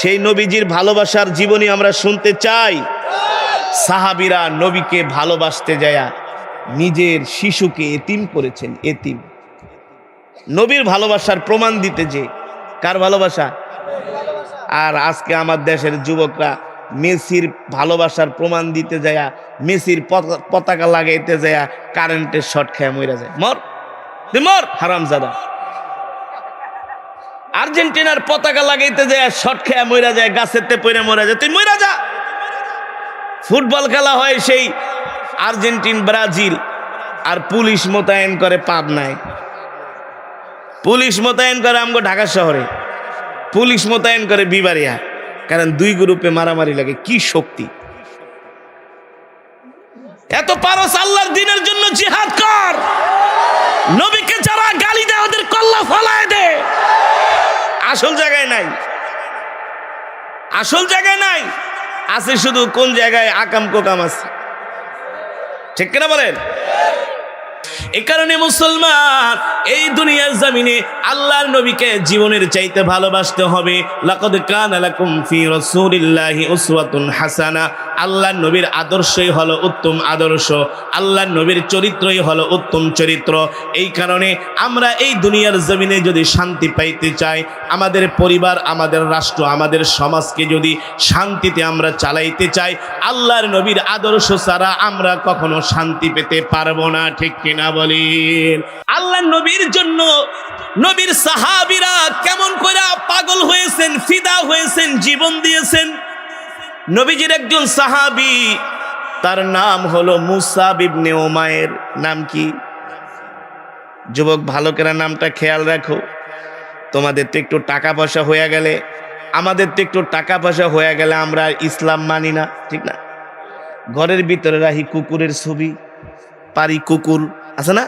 সেই নবীজির ভালোবাসার জীবনী আমরা শুনতে চাই। সাহাবীরা নবীকে ভালোবাসতে যায়া নিজের শিশুকে এতিম করেছেন। এতিম নবীর ভালোবাসার প্রমাণ দিতে যে কার ভালোবাসা। আর আজকে আমার দেশের যুবকরা মেসির ভালোবাসার প্রমাণ দিতে যায়া মেসির পতাকা লাগাইতে যায়া কারেন্টের শর্ট খেয়ে মরে যায়। মর তুই মর হারামজাদা। আর্জেন্টিনার পতাকা লাগাইতে যায় শর্ট খেয়ে মরে যায়, গাছেতে পড়ে মরে যায়, তুই মরে যা। ফুটবল খেলা হয় সেই আর্জেন্টিন ব্রাজিল, আর পুলিশ মোতায়েন করে পাবনায়, পুলিশ মোতায়েন করে আমগো ঢাকা শহরে, পুলিশ মোতায়েন করে বিবারিয়া। কারণ দুই গ্রুপে মারামারি লাগে। কি শক্তি! এত পারস আল্লাহর দ্বীনের জন্য জিহাদ কর। নবীকে যারা গালি দেয় ওদের কল্লা ফলায় দে। আসল জায়গায় নাই, আসল জায়গায় নাই, আছে শুধু কোন জায়গায় আকাম কোকাম আছে। ঠিক কিনা বলেন? এই কারণে মুসলমান এই দুনিয়ার জমিনে আল্লাহর নবীকে জীবনের চাইতে ভালোবাসতে হবে। লাকাদ কানা লাকুম ফি রাসূলিল্লাহি উসওয়াতুন হাসানা। আল্লাহর নবীর আদর্শই হলো উত্তম আদর্শ, আল্লাহর নবীর চরিত্রই হলো উত্তম চরিত্র। এই কারণে আমরা এই দুনিয়ার জমিনে যদি শান্তি পাইতে চাই, আমাদের পরিবার, আমাদের রাষ্ট্র, আমাদের সমাজকে যদি শান্তিতে আমরা চালাইতে চাই, আল্লাহর নবীর আদর্শ ছাড়া আমরা কখনো শান্তি পেতে পারবো না। ঠিক কিনা বলেন? আল্লাহর নবীর জন্য নবীর সাহাবীরা কেমন করে পাগল হয়েছেন, ফিদা হয়েছেন, জীবন দিয়েছেন। নবীজির একজন সাহাবী, তার নাম হলো মুসাব ইবনে উমায়ের। নাম কি? যুবক ভালো করে নামটা খেয়াল রাখো। তোমাদের তো একটু টাকা পয়সা হয়ে গেলে, আমাদের তো একটু টাকা পয়সা হয়ে গেলে আমরা ইসলাম মানি না, ঠিক না? ঘরের ভিতরে রাখি কুকুরের ছবি, পারি কুকুর আছে না?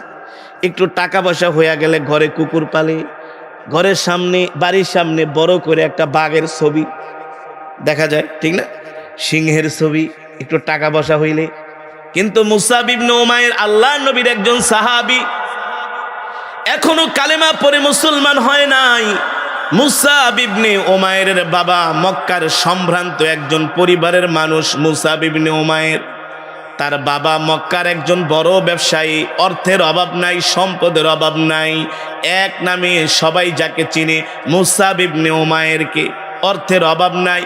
একটু টাকা পয়সা হয়ে গেলে ঘরে কুকুর পালে, ঘরের সামনে, বাড়ির সামনে বড় করে একটা বাঘের ছবি দেখা যায়, ঠিক না? সিংহের ছবি, একটু টাকা পয়সা হইলে। কিন্তু মুসাব ইবনে উমায়ের আল্লাহর নবীর একজন সাহাবী, এখনো কালেমা পড়ে মুসলমান হয় নাই। মুসাব ইবনে উমায়ের বাবা মক্কার সম্ভ্রান্ত একজন পরিবারের মানুষ। মুসাব ইবনে উমায়ের, তার বাবা মক্কার একজন বড় ব্যবসায়ী, অর্থের অভাব নাই, সম্পদের অভাব নাই, এক নামে সবাই যাকে চিনে মুসাব ইবনে উমায়েরকে। অর্থের অভাব নাই,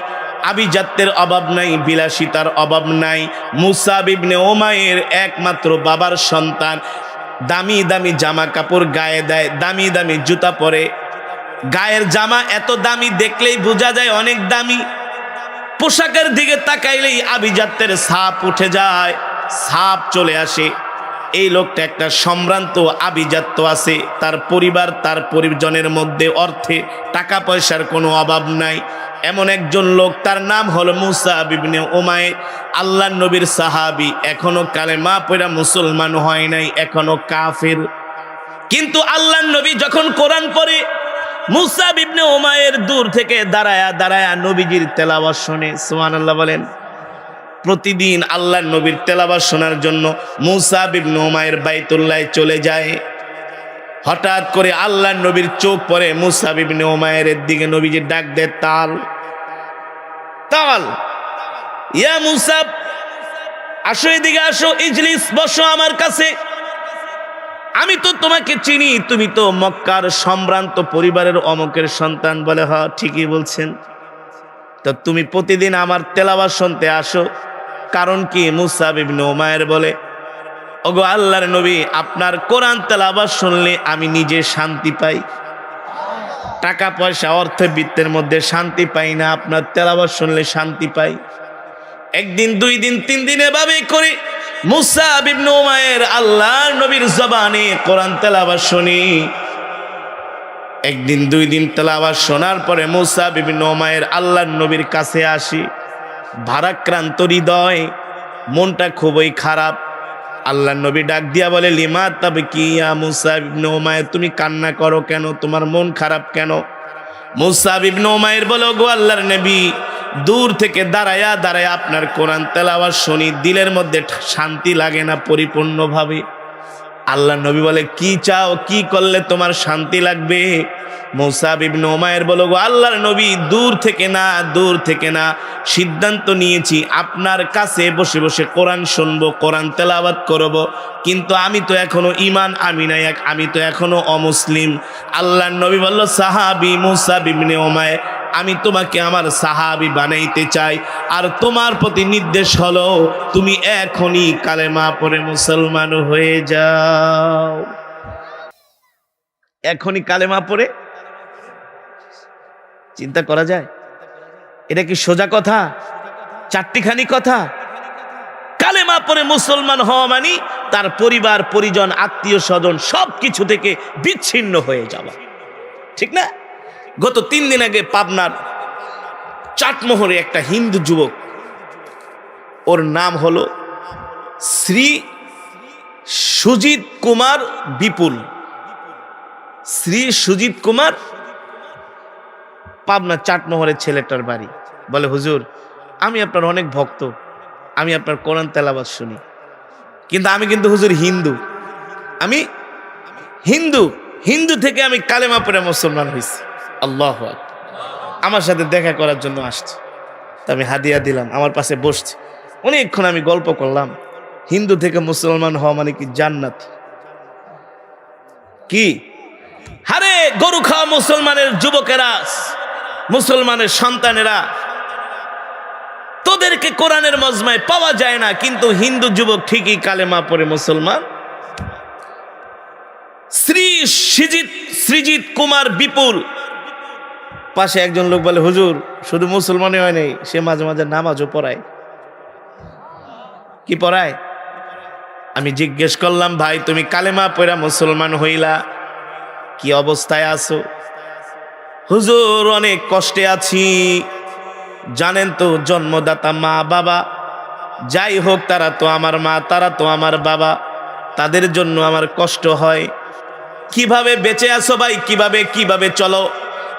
আভিজাত্যের অভাব নাই, বিলাসিতার অভাব নাই। মুসাব ইবনে উমায়ের একমাত্র বাবার সন্তান। দামি দামি জামা কাপড় গায়ে দেয়, দামি দামি জুতা পরে, গায়ের জামা এত দামি দেখলেই বোঝা যায় অনেক দামি। পোশাকের দিকে তাকাইলেই আভিজাত্যের ছাপ উঠে যায়, ছাপ চলে আসে। এই লোকটা একটা সম্ভ্রান্ত আভিজাত্য আছে, তার পরিবার, তার পরিজনের মধ্যে অর্থে টাকা পয়সার কোনো অভাব নাই। এমন একজন লোক, তার নাম হলো মুসাব ইবনে উমায়ের, আল্লাহর নবীর সাহাবী। এখনো কালেমা পড়া মুসলমান হয় নাই, এখনো কাফের। কিন্তু আল্লাহর নবী যখন কোরআন পড়ে, মুসাব ইবনে উমায়ের দূর থেকে দাঁড়ায়া দাঁড়ায়া নবীজির তেলাওয়াত শোনে। সুবহানাল্লাহ বলেন। প্রতিদিন আল্লাহর নবীর তেলাওয়াত শোনার জন্য মুসাব ইবনে উমায়ের বাইতুল্লাহ চলে যায়। হঠাৎ করে আল্লাহর নবীর চোখ পড়ে মুসাব ইবনে উমায়ের দিকে। নবীজি ডাক দেয়, তাল তাল, ইয়া মুসাব, আসো এদিকে আসো, ইজলিস, বসো আমার কাছে। আমি তো তোমাকে চিনি, তুমি তো মক্কার সম্ভ্রান্ত পরিবারের অমুকের সন্তান। বলে, হ্যাঁ ঠিকই বলছেন। তো তুমি প্রতিদিন আমার তেলাওয়াত শুনতে আসো, কারণ কি? মুসাব ইবনে উমায়ের বলে, ওগো আল্লাহর নবী, আপনার কোরআন তেলাওয়াত শুনলে আমি নিজে শান্তি পাই। টাকা পয়সা অর্থবিত্তের মধ্যে শান্তি পাই না, আপনার তেলাওয়াত শুনলে শান্তি পাই। একদিন, দুই দিন, তিন দিন এভাবে করে মুসাব ইবনে উমায়ের আল্লাহর নবীর জবানে কোরআন তেলাওয়াত শুনি। একদিন, দুই দিন তেলাওয়াত শোনার পরে মুসাব ইবনে উমায়ের আল্লাহর নবীর কাছে আসি। ভারাক্রান্ত হৃদয়, মনটা খুবই খারাপ। আল্লাহর নবী ডাক দিয়া বলে, লিমা তাবকি ইয়া মুসাব ইবনে উমায়ের, তুমি কান্না করো কেন? তোমার মন খারাপ কেন? মুসাব ইবনে উমায়ের বলে, গো আল্লাহর নবী, দূর থেকে দাঁড়ায়া দাঁড়ায়া আপনার কোরআন তেলাওয়াত শুনি, দিলের মধ্যে শান্তি লাগে না পরিপূর্ণভাবে। আল্লাহ নবী বলে, কি চাও, কি করলে তোমার শান্তি লাগবে? মুসাব ইবনে উমাইর বলো, গো আল্লাহর নবী, দূর থেকে না সিদ্ধান্ত নিয়েছি আপনার কাছে বসে বসে কোরআন শুনবো, কোরআন তেলাওয়াত করব, কিন্তু আমি তো এখনো ঈমান আমি নাই, আমি তো এখনো অমুসলিম। আল্লাহর নবী বলল, সাহাবী মুসাব ইবনে উমাইর, আমি তোমাকে আমার সাহাবী বানাইতে চাই, আর তোমার প্রতি নির্দেশ হলো তুমি এখনই কালেমা পড়ে মুসলমান হয়ে যাও। এখনই কালেমা পড়ে, চিন্তা করা যায়? এটা কি সোজা কথা? চারটিখানি কথা? কালেমা পড়ে মুসলমান হওয়া মানে তার পরিবার পরিজন আত্মীয় স্বজন সবকিছু থেকে বিচ্ছিন্ন হয়ে যাওয়া, ঠিক না? গত 3 দিন আগে পাবনার চাটমোহরে একটা হিন্দু যুবক, ওর নাম হলো শ্রী সুজিত কুমার বিপুল। শ্রী সুজিত কুমার, পাবনা চাটমোহরের ছেলেটার বাড়ি। বলে, হুজুর আমি আপনার অনেক ভক্ত, আমি আপনার কোরআন তেলাওয়াত শুনি, কিন্তু আমি কিন্তু হুজুর হিন্দু, আমি হিন্দু থেকে আমি কালেমা পড়ে মুসলমান হয়েছি। আল্লাহু আকবার। আমার সাথে দেখা করার জন্য আসছে, তা আমি হাদিয়া দিলাম, আমার পাশে বসছে, অনেকক্ষণ আমি গল্প করলাম। হিন্দু থেকে মুসলমান হওয়া মানে কি জান্নাত? কি হারে গরু খাওয়া মুসলমানের যুবকেরা, মুসলমানের সন্তানেরা, তোদেরকে কোরআনের মজমায় পাওয়া যায় না, কিন্তু হিন্দু যুবক ঠিকই কালেমা পড়ে মুসলমান। শ্রী সৃজিত কুমার বিপুল। পাশে একজন লোক বলে, হুজুর শুধু মুসলমানই হয় নাই, সে মাঝে মাঝে নামাজও পড়ায়। কি পড়ায়? আমি জিজ্ঞেস করলাম, ভাই তুমি কালেমা পড়া মুসলমান হইলা, কি অবস্থায় আছো? হুজুর অনেক কষ্টে আছি, জানেন তো জন্মদাতা মা বাবা যাই হোক, তারা তো আমার মা, তারা তো আমার বাবা, তাদের জন্য আমার কষ্ট হয়। কিভাবে বেঁচে আছো ভাই, কিভাবে চলো?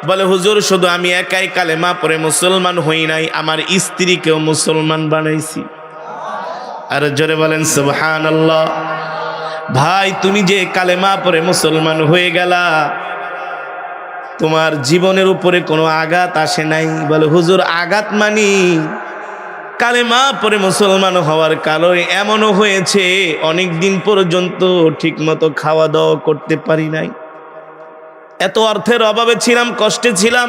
বলে, হুজুর শুধু আমি একাই কালেমা পড়ে মুসলমান হই নাই, আমার স্ত্রীকেও মুসলমান বানাইছি। আর জোরে বলেন সুবহানাল্লাহ। ভাই তুমি যে কালেমা পড়ে মুসলমান হয়ে গেলা, তোমার জীবনের উপরে কোনো আঘাত আসে নাই? বলে, হুজুর আঘাত মানি কালেমা পড়ে মুসলমান হওয়ার কারণে এমনও হয়েছে অনেক দিন পর্যন্ত ঠিকমতো খাওয়া দাওয়া করতে পারি নাই, এত অর্থের অভাবে ছিলাম, কষ্টে ছিলাম।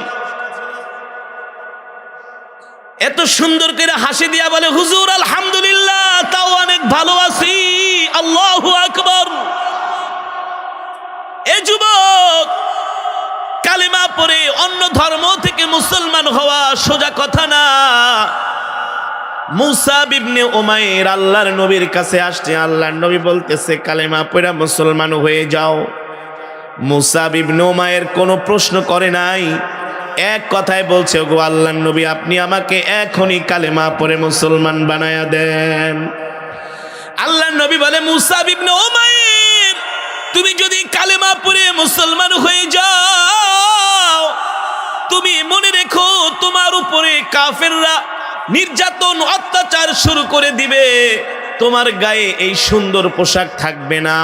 এত সুন্দর করে হাসি দিয়া বলে, হুজুর আলহামদুলিল্লাহ, তাও অনেক ভালো আছি। আল্লাহু আকবার। এ যুবক, কালেমা পড়ে অন্য ধর্ম থেকে মুসলমান হওয়া সোজা কথা না। মুসাব ইবনে উমাইর আল্লাহর নবীর কাছে আসছে, আল্লাহর নবী বলতেছে কালেমা পড়ে মুসলমান হয়ে যাও। মুসাব ইবনে উমাইর কোনো প্রশ্ন করে নাই, এক কথায় বলছে, গো আল্লাহর নবী আপনি আমাকে এখনই কালেমা পড়ে মুসলমান বানায়া দেন। আল্লাহর নবী বলে, মুসাব ইবনে উমাইর তুমি যদি কালেমা পড়ে মুসলমান হয়ে যাও, তুমি মনে রেখো তোমার উপরে কাফেররা নির্যাতন অত্যাচার শুরু করে দিবে, তোমার গায়ে এই সুন্দর পোশাক থাকবে না,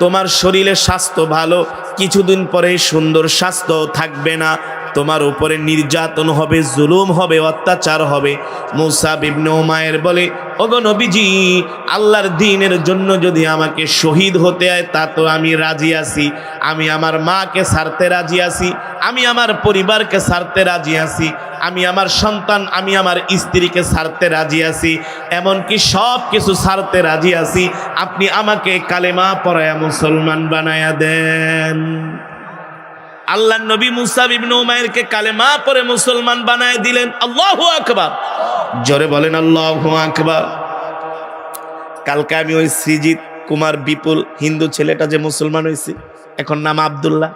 তোমার শরীরে স্বাস্থ্য ভালো, কিছুদিন পরে সুন্দর স্বাস্থ্য থাকবে না, তোমার উপরে নির্যাতন হবে, জুলুম হবে, অত্যাচার হবে। মুসাব ইবনে উমাইর বলে, ওগো নবীজি, আল্লাহর দ্বীনের জন্য যদি আমাকে শহীদ হতে হয় তা তো আমি রাজি আছি, আমি আমার মাকে ছাড়তে রাজি আছি, আমি আমার পরিবারকে ছাড়তে রাজি আছি, আমি আমার সন্তান, আমি আমার স্ত্রীকে ছাড়তে রাজি আছি, এমনকি সব কিছু ছাড়তে রাজি আছি, আপনি আমাকে কালেমা পড়ায়া মুসলমান বানায়া দেন। আল্লাহর নবী মুসাব ইবনে উমাইরকে কালেমা পড়ে মুসলমান বানায় দিলেন। আল্লাহু আকবার। জোরে বলেন আল্লাহু আকবার। কালকে আমি ওই সৃজিত কুমার বিপুল হিন্দু ছেলেটা যে মুসলমান হয়েছে, এখন নাম আব্দুল্লাহ,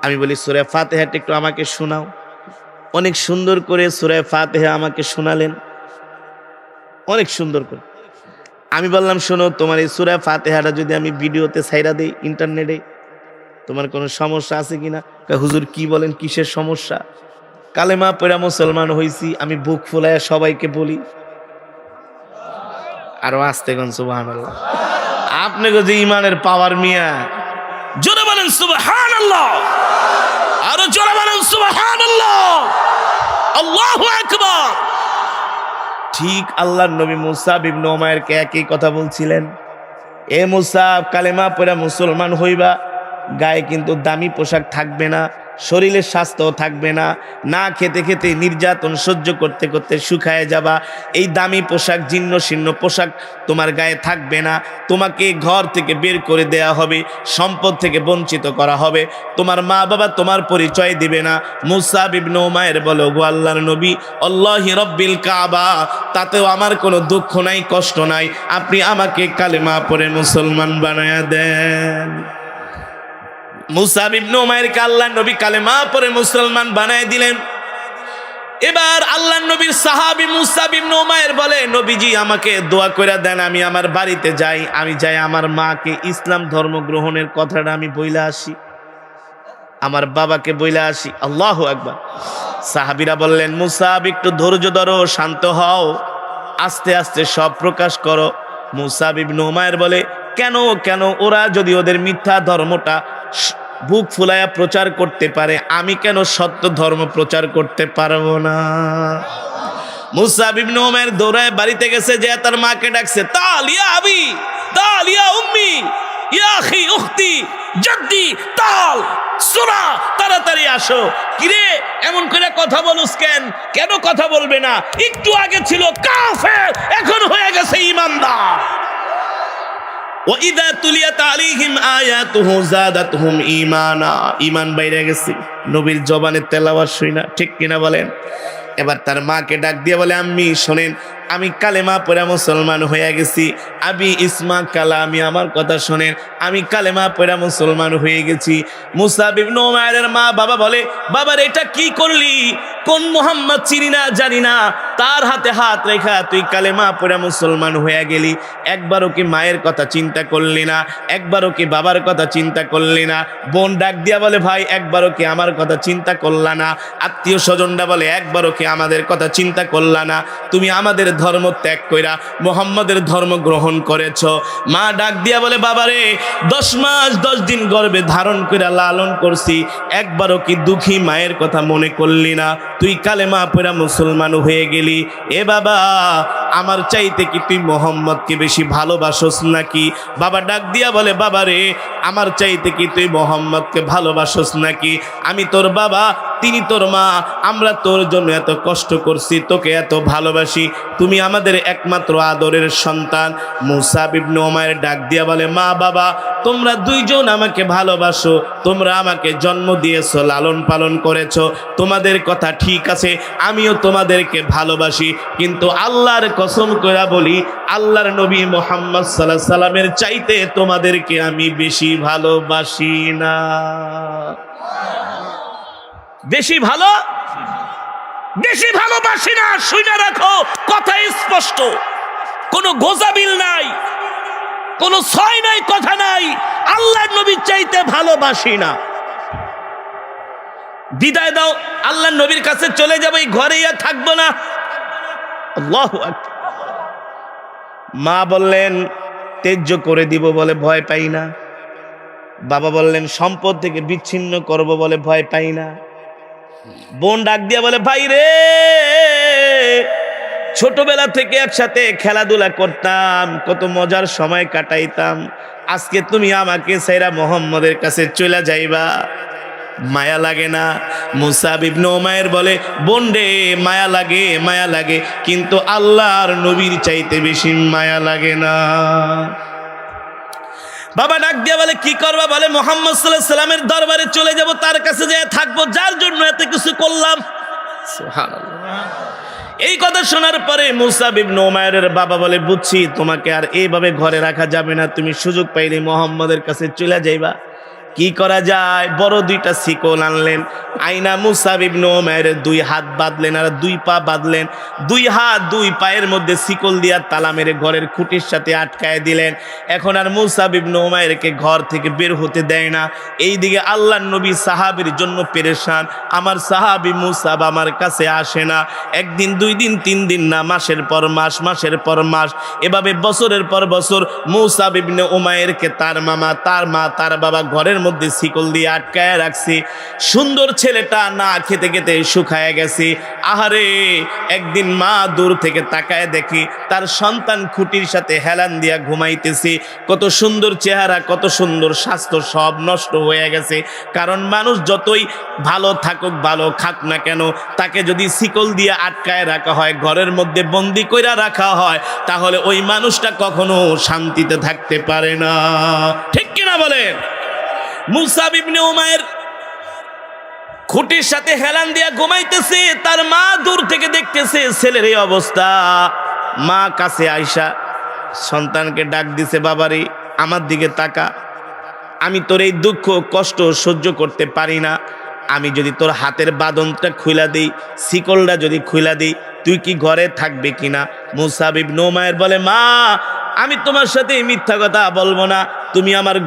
আমি বলি সূরা ফাতিহাটা একটু আমাকে শোনাও। অনেক সুন্দর করে সূরা ফাতিহা আমাকে শোনালেন, অনেক সুন্দর করে। আমি বললাম, শোনো, তোমার এই সূরা ফাতিহাটা যদি আমি ভিডিওতে ছাইরা দেই ইন্টারনেটে, তোমার কোনো সমস্যা আছে কিনা? হুজুর কি বলেন, কিসের সমস্যা? কালেমা পড়া মুসলমান হইছি, আমি বুক ফুলাইয়া সবাইকে বলি। আরো আস্তে গান সুবহানাল্লাহ। আপনাকে যে ইমানের পাওয়ার মিয়া, জোরে বলেন সুবহানাল্লাহ, আরো জোরে বলেন সুবহানাল্লাহ, আল্লাহু আকবার। ঠিক আল্লাহর নবী মুসা ইবনে উমাইরকে একই কথা বলছিলেন, এ মুসা কালেমা পড়া মুসলমান হইবা, গায়ে কিন্তু দামি পোশাক থাকবে না, শরীরের স্বাস্থ্য থাকবে না, না খেতে খেতে নির্যাতন সহ্য করতে করতে শুকায় যাবা, এই দামি পোশাক জীর্ণ শীর্ণ পোশাক তোমার গায়ে থাকবে না, তোমাকে ঘর থেকে বের করে দেয়া হবে, সম্পদ থেকে বঞ্চিত করা হবে, তোমার মা বাবা তোমার পরিচয় দিবে না। মুসা ইবনে উমাইর বলো, গো আল্লাহর নবী, আল্লাহি রব্বিল কাবা, তাতেও আমার কোনো দুঃখ নাই, কষ্ট নাই, আপনি আমাকে কালেমা পড়ে মুসলমান বানায়া দেন। মুসা ইবনে উমাইরকে আল্লাহর নবী কালেমা পড়ে মুসলমান বানায় দিলেন। এবার আল্লাহর নবীর সাহাবী মুসা ইবনে উমাইর বলে, নবীজি আমাকে দোয়া করে দেন, আমি আমার বাড়িতে যাই, আমি যাই আমার মাকে ইসলাম ধর্ম গ্রহণের কথাটা আমি বইলা আসি, আমার বাবাকে বইলা আসি। আল্লাহু আকবার। সাহাবীরা বললেন, মুসা একটু ধৈর্য ধরো, শান্ত হও, আস্তে আস্তে সব প্রকাশ করো। মুসা ইবনে উমাইর বলে, কেন কেন, ওরা যদি ওদের মিথ্যা ধর্মটা বুক ফুলায়া প্রচার করতে পারে, আমি কেন সত্য ধর্ম প্রচার করতে পারবো না? মুসা ইবনে উমাইর দৌড়ায় বাড়িতে গেছে, যে তার মাকে ডাকছে, তাল ইয়া আবি, তাল ইয়া উম্মি, ইয়া আখি উখতি জাদ্দি, তাল সুরা, তাড়াতাড়ি আসো। কিরে এমন করে কথা বলুস কেন? কেন কথা বলবে না? একটু আগে ছিল কাফের, এখন হয়ে গেছে ঈমানদার। ওয়াইদা তুলিয়াত আলাইহিম আয়াতুহু যাদাতহুম ঈমানা, ঈমান বাইরে গেছে নবীর জবানে তেলাওয়াত শুই না, ঠিক কিনা বলেন? এবার তার মাকে ডাক দিয়ে বলে, আম্মি শোনেন, আমি কালেমা পড়ে মুসলমান হয়ে গেছি, আবি ইসমা কালা, আমি আমার কথা শোনেন, আমি কালেমা পড়ে মুসলমান হয়ে গেছি। মুসা ইবনে উমাইরের মা বাবা বলে, বাবার এটা কি করলি? কোন মুহাম্মদ চিনি না জানি না, তার হাতে হাত রেখা তুই কালেমা পড়ে মুসলমান হয়ে গেলি, একবারও কি মায়ের কথা চিন্তা করলি না? একবারও কি বাবার কথা চিন্তা করলি না? বোন ডাক দিয়া বলে, ভাই একবারও কি আমার কথা চিন্তা করলা না? আত্মীয় স্বজনরা বলে, একবারও কি আমাদের কথা চিন্তা করলা না? তুমি আমাদের ধর্ম ত্যাগ কইরা মুহাম্মাদের ধর্ম গ্রহণ করেছ। মা ডাক দিয়া বলে, বাবারে 10 মাস 10 দিন গর্ভে ধারণ কইরা লালন করছি, একবারও কি দুঃখী মায়ের কথা মনে করলি না? তুই কালেমা পড়া মুসলমান হয়ে গেলি, এ বাবা আমার চাইতে কি তুই মুহাম্মদকে বেশি ভালোবাসোস নাকি? বাবা ডাক দিয়া বলে, বাবারে আমার চাইতে কি তুই মুহাম্মদকে ভালোবাসোস নাকি? আমি তোর বাবা, তিনি তোর মা, আমরা তোর জন্য এত কষ্ট করছি, তোকে এত ভালোবাসি, তুমি আমাদের একমাত্র আদরের সন্তান। মুসা ইবনে উমাইর ডাক দিয়া বলে, মা বাবা তোমরা দুইজন আমাকে ভালোবাসো, তোমরা আমাকে জন্ম দিয়েছো, লালন পালন করেছো, তোমাদের কথা ঠিক আছে, আমিও তোমাদেরকে ভালোবাসি, কিন্তু আল্লাহর কসম করে বলি, আল্লাহর নবী মুহাম্মদ সাল্লাল্লাহু আলাইহি সাল্লামের চাইতে তোমাদেরকে আমি বেশি ভালোবাসি না। বেশি ভালোবাসি না, শুনে রাখো, কথা স্পষ্ট, কোনো গোজাবিল নাই, কোনো ছয় নাই, কথা নাই, আল্লাহর নবীর চাইতে ভালোবাসি না। বিদায় দাও, আল্লাহর নবীর কাছে চলে যাবো, এই ঘরে আর থাকবো না। আল্লাহু আকবার। মা বললেন, ত্যায্য করে দিব বলে ভয় পাই না। বাবা বললেন, সম্পদ থেকে বিচ্ছিন্ন করব বলে ভয় পাই না। বোন ডাক দিয়া বলে, ভাই রে, ছোটবেলা থেকে একসাথে খেলাধুলা করতাম, কত মজার সময় কাটাইতাম, আজকে তুমি আমাকে ছাইরা মুহাম্মদের কাছে চলে যাইবা, মায়া লাগে না? মুসা ইবনে উমাইর বলে, বোন রে মায়া লাগে, কিন্তু আল্লাহর নবীর চাইতে বেশি মায়া লাগে না। বাবা ডাক দিয়া বলে, কি করবা? বলে, মুহাম্মদ সাল্লাল্লাহু আলাইহি সাল্লামের দরবারে চলে যাব, তার কাছে যেয়ে থাকবো, যার জন্য এত কিছু করলাম। সুবহানাল্লাহ। এই কথা শোনার পরে মুসা ইবনে উমাইরের বাবা বলে, বুঝছি তোমাকে আর এইভাবে ঘরে রাখা যাবে না, তুমি সুযোগ পাইলে মুহাম্মদের কাছে চলে যাইবা। কি করা যায়? বড় দুইটা শিকল আনলেন, আইনা মুসাব ইবনে উমাইরের 2 হাত বাঁধলেন আর 2 পা বাঁধলেন, 2 হাত 2 পায়ের মধ্যে শিকল দিয়া তালা মেরে ঘরের খুঁটির সাথে আটকায় দিলেন। এখন আর মুসাব ইবনে উমাইরকে ঘর থেকে বের হতে দেয় না। এইদিকে আল্লাহর নবী সাহাবীর জন্য পেরেশান, আমার সাহাবী মুসাব আমার কাছে আসে না। একদিন 2 দিন 3 দিন না, মাসের পর মাস, মাসের পর মাস, এভাবে বছরের পর বছর মুসাব ইবনে উমাইরকে তার মামা, তার মা, তার বাবা ঘরের মধ্যে শিকল দিয়ে আটকায় রাখছে। সুন্দর ছেলেটা না খেতে খেতে শুকায় গেছে। আহারে, একদিন মা দূর থেকে তাকায় দেখি তার সন্তান খুঁটির সাথে হেলান দিয়া ঘুমাইতেছে। কত সুন্দর চেহারা, কত সুন্দর স্বাস্থ্য, সব নষ্ট হয়ে গেছে। কারণ মানুষ যতই ভালো থাকুক, ভালো খাক না কেন, তাকে যদি শিকল দিয়ে আটকায় রাখা হয়, ঘরের মধ্যে বন্দি কইরা রাখা হয়, তাহলে ওই মানুষটা কখনো শান্তিতে থাকতে পারে না। ঠিক কিনা বলেন? মুসাব ইবনে উমাইর খুঁটির সাথে হেলান দিয়া ঘুমাইতেছে, তার মা দূর থেকে দেখতেছে ছেলের এই অবস্থা। মা কাছে আইসা সন্তানকে ডাক দিছে, বাবারে আমার দিকে তাকা, আমি তোর এই দুঃখ কষ্ট সহ্য করতে পারি না। আমি যদি তোর হাতের বাঁধনটা খুইলা দিই, শিকলটা যদি খুইলা দিই, তুই কি ঘরে থাকবে কিনা? মুসাব ইবনে উমাইর বলে, মা আমি তোমার সাথে মিথ্যা কথা বলবো না। তুমি আমার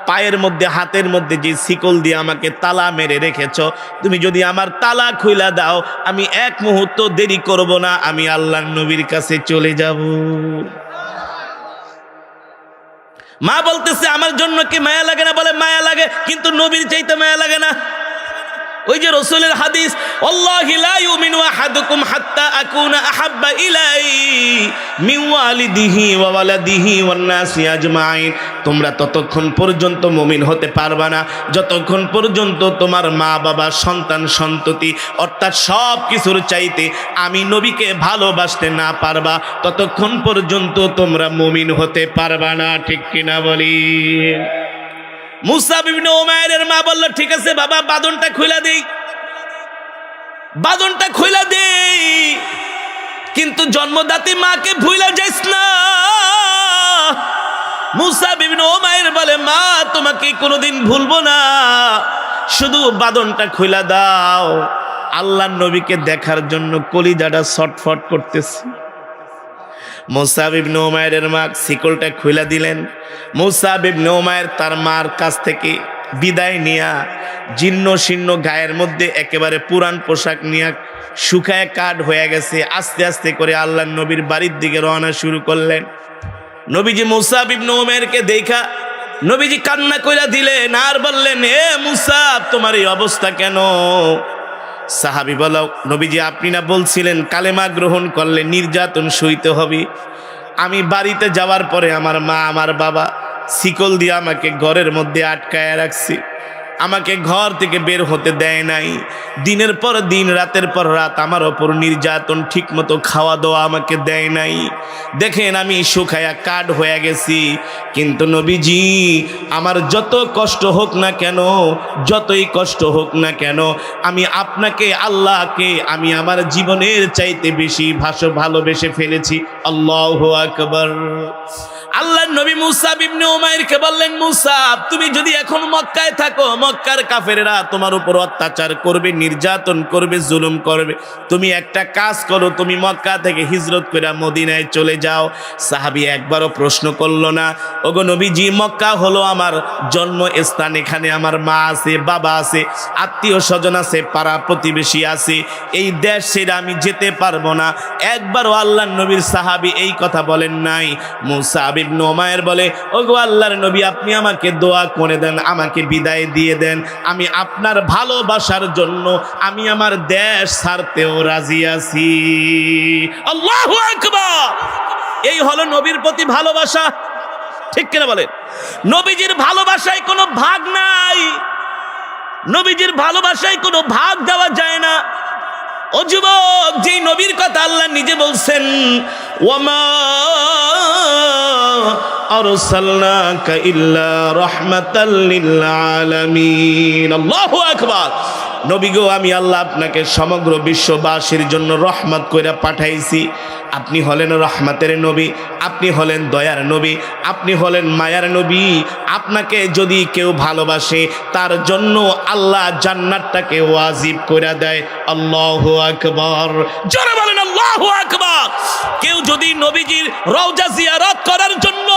পায়ের মধ্যে, হাতের মধ্যে যে শিকল দিয়ে আমাকে তালা মেরে রেখেছ, তুমি যদি আমার তালা খুইলা দাও, আমি 1 মুহূর্ত দেরি করব না, আমি আল্লাহর নবীর কাছে চলে যাব। মা বলতেছে, আমার জন্য কি মায়া লাগে না? বলে মায়া লাগে, কিন্তু নবীর চাইতে মায়া লাগে না। ওই যে রাসূলের হাদিস, আল্লাহি লা ইউমিনু আহাদুকুম হাত্তা আকুনা আহাব্বা ইলাইহি মিন ওয়ালিদিহি ওয়া ওয়ালাদিহি ওয়ান নাসি আজমাইন। তোমরা ততক্ষণ পর্যন্ত মুমিন হতে পারবা না যতক্ষণ পর্যন্ত তোমার মা বাবা, সন্তান সন্ততি, অর্থাৎ সব কিছুর চাইতে আমি নবীকে ভালোবাসতে না পারবা, ততক্ষণ পর্যন্ত তোমরা মুমিন হতে পারবা না। ঠিক কিনা বলি? মুসাব ইবনে উমাইরের মা বলল, ঠিক আছে বাবা, বাঁধনটা খুইলা দেই, বাঁধনটা খুইলা দেই, কিন্তু জন্মদাত্রী মাকে ভুইলা যাইস না। মুসাব ইবনে উমাইর বলে, মা তোমাকে কোনোদিন ভুলবো না, শুধু বাঁধনটা খুইলা দাও। আল্লাহর নবীকে দেখার জন্য কলিজাটা ছটফট করতেছে। মুসাব ইবনে উমাইরের মা শিকলটা খুইলা দিলেন। মুসাব ইবনে উমাইর তার মার কাছ থেকে বিদায় নিয়া, জীর্ণ শীর্ণ গায়ের মধ্যে একেবারে পুরান পোশাক নিয়ে, শুকায় কাঠ হয়ে গেছে, আস্তে আস্তে করে আল্লাহর নবীর বাড়ির দিকে রওনা শুরু করলেন। নবীজি মুসাব ইবনে উমাইরকে দেখা নবীজি কান্না কইরা দিলেন আর বললেন, এ মুসাব, তোমার এই অবস্থা কেন? সাহাবী বলো, নবীজি আপনি না বলছিলেন কালেমা গ্রহণ করলে নির্যাতন সইতে হবে? আমি বাড়িতে যাওয়ার পরে আমার মা, আমার বাবা শিকল দিয়ে আমাকে ঘরের মধ্যে আটকায় রাখছে, আমাকে ঘর থেকে বের হতে দেয় নাই। দিনের পর দিন, রাতের পর রাত আমার ওপর নির্যাতন, ঠিক মতো খাওয়া দাওয়া আমাকে দেয় নাই। দেখেন আমি শুকায়া কাঠ হয়ে গেছি, কিন্তু নবীজি আমার যত কষ্ট হোক না কেন, যতই কষ্ট হোক না কেন, আমি আপনাকে, আল্লাহকে আমি আমার জীবনের চাইতে বেশি ভালোবেসে ফেলেছি। আল্লাহু আকবার। আল্লাহর নবী মুসাব ইবনে উমাইরকে বললেন, মুসাব তুমি যদি এখন মক্কায় থাকো, মক্কার কাফেররা তোমার উপর অত্যাচার করবে, নির্যাতন করবে, জুলুম করবে, তুমি একটা কাজ করো, তুমি মক্কা থেকে হিজরত করে মদিনায় চলে যাও। সাহাবী একবারও প্রশ্ন করলো না। ওগো নবীজি, মক্কা হলো আমার জন্মস্থান, এখানে আমার মা আছে, বাবা আছে, আত্মীয় স্বজন আছে, পাড়া প্রতিবেশী আছে, এই দেশ ছেড়ে আমি যেতে পারবো না। একবারও আল্লাহর নবীর সাহাবী এই কথা বলেন নাই। মুসাব ইবনে উমাইর বলে, ওগো আল্লাহর নবী, আপনি আমাকে দোয়া করে দেন, আমাকে বিদায় দিয়ে দেন, আমি আপনার ভালোবাসার জন্য আমি আমার দেশ ছাড়তেও রাজি আছি। আল্লাহু আকবার। এই হলো নবীর প্রতি ভালোবাসা। ঠিক কিনা বলেন? নবীজির ভালোবাসায় কোনো ভাগ নাই, নবীজির ভালোবাসায় কোনো ভাগ দেওয়া যায় না। ও যুবক, যেই নবীর কথা আল্লাহ নিজে বলছেন, ওয়ামা আরসালনাকা ইল্লা রাহমাতাল লিল আলামিন। আল্লাহু আকবার। নবী গো, আমি আল্লাহ আপনাকে সমগ্র বিশ্ববাসীর জন্য রহমত কইরা পাঠাইছি। আপনি হলেন রহমতের নবী, আপনি হলেন দয়ার নবী, আপনি হলেন মায়ার নবী। আপনাকে যদি কেউ ভালোবাসে তার জন্য আল্লাহ জান্নাতটাকে ওয়াজিব করে দেয়। আল্লাহু আকবার, জোরে বলেন আল্লাহু আকবার। কেউ যদি নবীজির রওজা জিয়ারত করার জন্য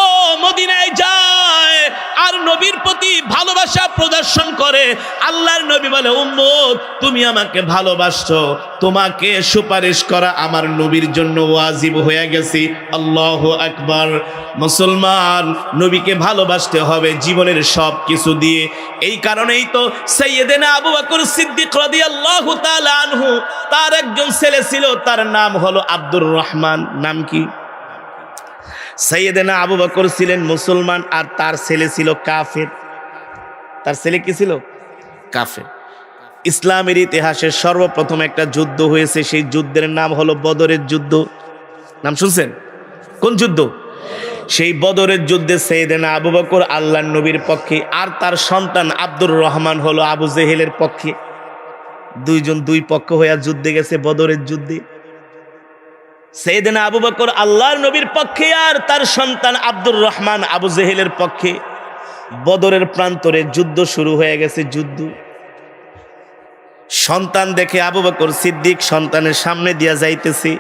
মদিনায় যায় আর নবীর প্রতি ভালোবাসা প্রদর্শন করে, আল্লাহর নবী বলে, উম্মত তুমি আমাকে ভালোবাসছো, তোমাকে সুপারিশ করা আমার নবীর জন্য ওয়াজিব হয়ে গেছে। আল্লাহু আকবার। মুসলমান, নবীকে ভালোবাসতে হবে জীবনের সব কিছু দিয়ে। এই কারণেই তো সাইয়েদেনা আবু বকর সিদ্দিক রাদিয়াল্লাহু তাআলা আনহু, তার একজন ছেলে ছিল, তার নাম হলো আব্দুর রহমান। নাম কি? সাইয়েদেনা আবু বকর ছিলেন মুসলমান আর তার ছেলে ছিল কাফের। তার ছেলে কি ছিল? কাফের। ইসলামের ইতিহাসে সর্বপ্রথম একটা যুদ্ধ হয়েছে, সেই যুদ্ধের নাম হলো বদরের যুদ্ধ। নাম শুনছেন? কোন যুদ্ধ? সেই বদরের যুদ্ধে সাইয়েদেনা আবু বকর আল্লাহর নবীর পক্ষে আর তার সন্তান আব্দুর রহমান হলো আবু জেহেলের পক্ষে। দুইজন দুই পক্ষ হয়ে যুদ্ধে গেছে বদরের যুদ্ধে। সাইয়েদেনা আবু বকর আল্লাহর নবীর পক্ষে আর তার সন্তান আব্দুর রহমান আবু জেহেলের পক্ষে। বদরের প্রান্তরে যুদ্ধ শুরু হয়ে গেছে। যুদ্ধ সন্তান দেখে আবু বকর সিদ্দিক সন্তানের সামনে দিয়া যাইতেছে।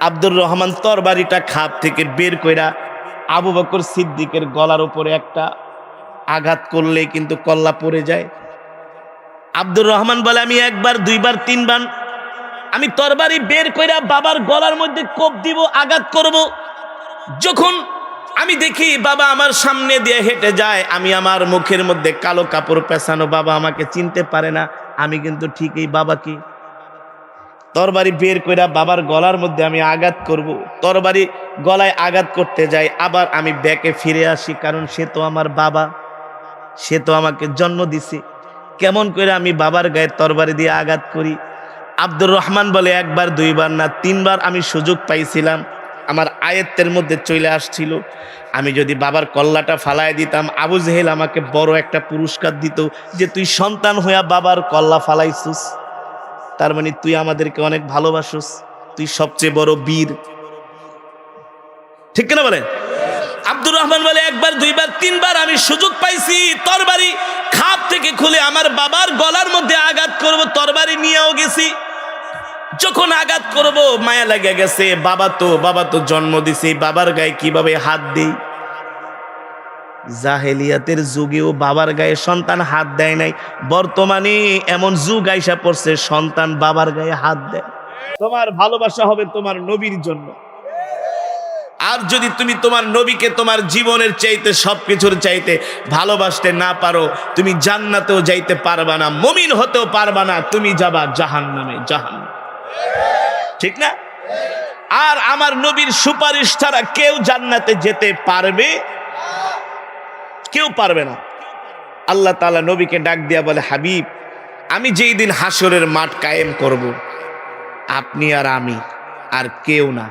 আব্দুর রহমান তরবারিটা খাপ থেকে বের কইরা আবু বকর সিদ্দিকের গলার উপরে একটা আঘাত করলে কিন্তু কল্লা পড়ে যায়। আব্দুর রহমান বলে, আমি একবার দুইবার তিনবার আমি তরবারি বের কইরা বাবার গলার মধ্যে কোপ দিব, আঘাত করব। যখন আমি দেখি বাবা আমার সামনে দিয়ে হেঁটে যায়, আমি আমার মুখের মধ্যে কালো কাপড় পেঁচানো, বাবা আমাকে চিনতে পারে না, আমি কিন্তু ঠিক এই বাবাকে। তরবারি বের কইরা বাবার গলার মধ্যে আমি আঘাত করব। তরবারি গলায় আঘাত করতে যাই, আবার আমি ব্যাকে ফিরে আসি, কারণ সে তো আমার বাবা, সে তো আমাকে জন্ম দিছে। কেমন করে আমি বাবার গায়ে তরবারি দিয়ে আঘাত করি? আব্দুর রহমান বলে, একবার দুইবার না তিনবার আমি সুযোগ পাইছিলাম, আমার আয়ত্তের মধ্যে চলে আসছিল। আমি যদি বাবার কল্লাটা ফালায় দিতাম, আবু জেহেল আমাকে বড় একটা পুরস্কার দিত, যে তুই সন্তান হইয়া বাবার কল্লা ফালাইছিস, তার মানে তুই আমাদেরকে অনেক ভালোবাসিস, তুই সবচেয়ে বড় বীর। ঠিক কিনা বলেন? আব্দুর রহমান বলে, একবার দুইবার তিনবার আমি সুযোগ পাইছি, তরবারি খাপ থেকে খুলে আমার বাবার গলার মধ্যে আঘাত করব, তরবারি নিয়েও গেছি। যখন আঘাত করব মায়া লাগে গেছে, বাবা তো জন্ম দিছে, বাবার গায়ে কিভাবে হাত দেই? জাহেলিয়াতের যুগেও বাবার গায়ে সন্তান হাত দেয় নাই। বর্তমানে এমন যুগ আইসা পড়ছে, সন্তান বাবার গায়ে হাত দেয়। তোমার ভালোবাসা হবে তোমার নবীর জন্য। আর যদি তুমি তোমার নবীকে তোমার জীবনের চাইতে, সবকিছুর চাইতে ভালোবাসতে না পারো, তুমি জান্নাতেও যাইতে পারবা না, মুমিন হতেও পারবা না, তুমি যাবা জাহান্নামে। জাহান্নাম, ঠিক না? আর আমার নবীর সুপারিশ ছাড়া কেউ জান্নাতে যেতে পারবে? কেউ পারবে না। আল্লাহ তাআলা নবীকে ডাক দিয়া বলে, হাবিব, আমি যেই দিন হাসরের মাঠ কায়েম করব, আপনি আর আমি আর কেউ না,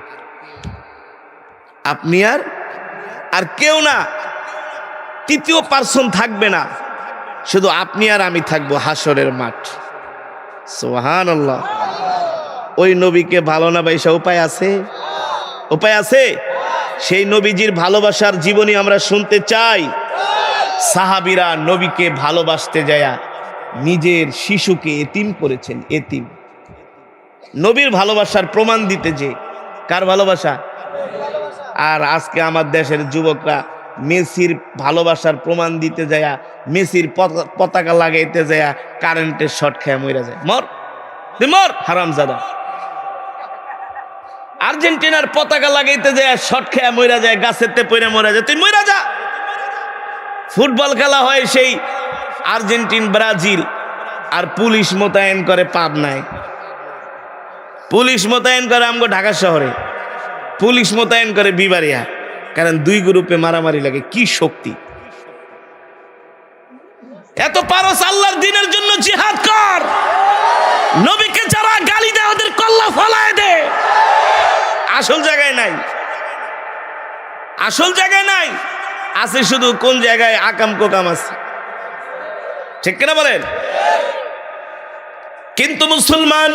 আপনি আর কেউ না, তৃতীয় পার্সন থাকবে না, শুধু আপনি আর আমি থাকবো হাসরের মাঠ। সুবহানাল্লাহ। ওই নবীকে ভালো না বাইসা উপায় আছে? উপায় আছে? সেই নবীজির ভালোবাসার জীবনী আমরা শুনতে চাই। সাহাবীরা নবীকে ভালোবাসতে যায় নিজের শিশুকে এতিম করেছেন। এতিম। নবীর ভালোবাসার প্রমাণ দিতে যে, কার ভালোবাসা? আর আজকে আমার দেশের যুবকরা মেসির ভালোবাসার প্রমাণ দিতে যায়, মেসির পতাকা লাগাইতে যায়, কারেন্টের শর্ট খেয়ে মরে যায়। মর মর হারামজাদা। আর্জেন্টিনার পতাকা লাগাইতে যায়, শর্ট খেয়ে মরে যায়, গাছেতে পড়ে মরে যায়, তুই মরে যা। ফুটবল খেলা হয় সেই আর্জেন্টিন ব্রাজিল, আর পুলিশ মোতায়েন করে পাবনায়, পুলিশ মোতায়েন করে আমগো ঢাকা শহরে, পুলিশ মোতায়েন করে বিবারিয়া, কারণ দুই গ্রুপে মারামারি লাগে। কি শক্তি! এত পারস আল্লাহর দ্বীনের জন্য জিহাদ কর। নবীকে যারা গালি দেয় ওদের কল্লা ফলায় দে। আসল জায়গায় নাই, আসল জায়গায় নাই, আছে শুধু কোন জায়গায় আকাম কোকাম আছে। ঠিক কিনা বলেন? কিন্তু মুসলমান